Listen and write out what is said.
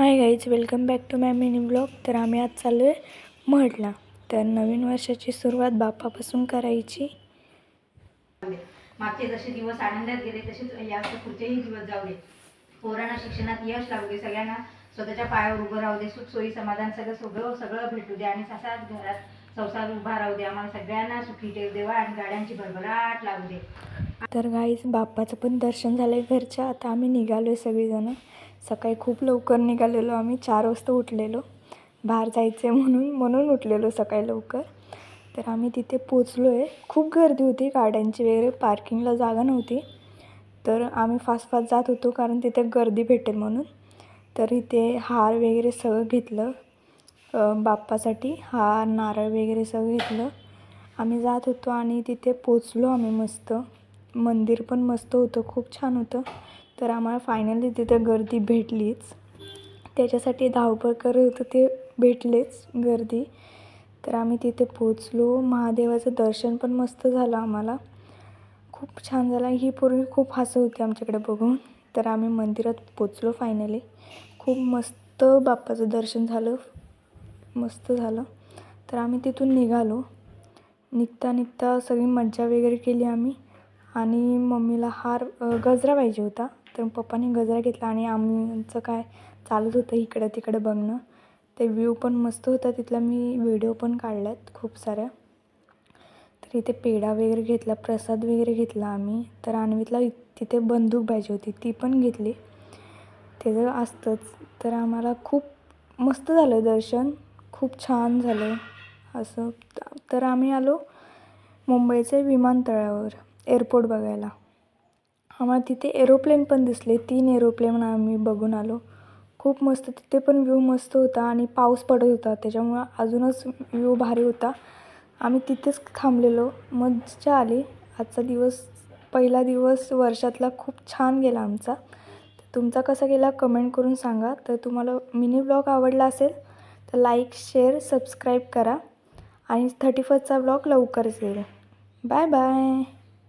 High guys, welcome back to my mini blog. तर आम्ही आज चाललो आहे महडला. तर नवीन वर्षाची सुरुवात बाप्पापासून करायची. मागचे जसे दिवस आनंदात गेले तसेच याच पुढचेही दिवस जाऊ दे. पोरांना शिक्षणात यश लागू दे, सगळ्यांना स्वतःच्या पायावर उभं राहू दे, सुख सोयी समाधान सगळं भेटू दे आणि असाच घरात संसार उभा राहू दे. आम्हाला सगळ्यांना सुखी ठेव देवा आणि गाड्यांची भरभराट लागू दे. तर गाईज, बाप्पाचं पण दर्शन झालं आहे घरच्या. आता आम्ही निघालो आहे सगळीजणं. सकाळी खूप लवकर निघालेलो आम्ही, 4 वाजता उठलेलो. बाहेर जायचं आहे म्हणून उठलेलो सकाळी लवकर. तर आम्ही तिथे पोचलो आहे. खूप गर्दी होती गाड्यांची वगैरे, पार्किंगला जागा नव्हती. तर आम्ही फास्ट जात होतो कारण तिथे गर्दी भेटेल म्हणून. तर इथे हार वगैरे सगळं घेतलं, बाप्पासाठी हार नारळ वगैरे सगळं घेतलं. आम्ही जात होतो आणि तिथे पोचलो आम्ही मस्त. मंदिर पण मस्त होतं, खूप छान होतं. तर आम्हाला फायनली तिथे गर्दी भेटलीच. त्याच्यासाठी धावपळ करत होतं, ते भेटलेच गर्दी. तर आम्ही तिथे पोचलो. महादेवाचं दर्शन पण मस्त झालं आम्हाला, खूप छान झालं. ही पोरगी खूप हसत होती आमच्याकडे बघून. तर आम्ही मंदिरात पोचलो फायनली. खूप मस्त बाप्पाचं दर्शन झालं, मस्त झालं. तर आम्ही तिथून निघालो. निघता सगळी मज्जा वगैरे केली आम्ही. आणि मम्मीला गजरा पाहिजे होता, तर पप्पाने गजरा घेतला आणि आमचं काय चालूच होतं इकडं तिकडं बघणं. ते व्ह्यू पण मस्त होता तिथला, मी व्हिडिओ पण काढल्यात खूप साऱ्या. तर इथे पेढा वगैरे घेतला, प्रसाद वगैरे घेतला आम्ही. तर अन्वीतला तिथे बंदूक पाहिजे होती, ती पण घेतली, त्याचं असतंच. तर आम्हाला खूप मस्त झालं दर्शन, खूप छान झालं असं. तर आम्ही आलो मुंबईचे विमानतळावर, एअरपोर्ट बघायला. आम्हाला तिथे एरोप्लेन पण दिसले, 3 एरोप्लेन आम्ही बघून आलो. खूप मस्त, तिथे पण व्ह्यू मस्त होता आणि पाऊस पडत होता, त्याच्यामुळं अजूनच व्ह्यू भारी होता. आम्ही तिथेच थांबलेलो, मज्जा आली. आजचा दिवस, पहिला दिवस वर्षातला खूप छान गेला आमचा. तर तुमचा कसा गेला कमेंट करून सांगा. तर तुम्हाला मिनी ब्लॉग आवडला असेल तर लाईक, शेअर, सबस्क्राईब करा. आणि 31st व्लॉग लवकरच येईल. Bye bye.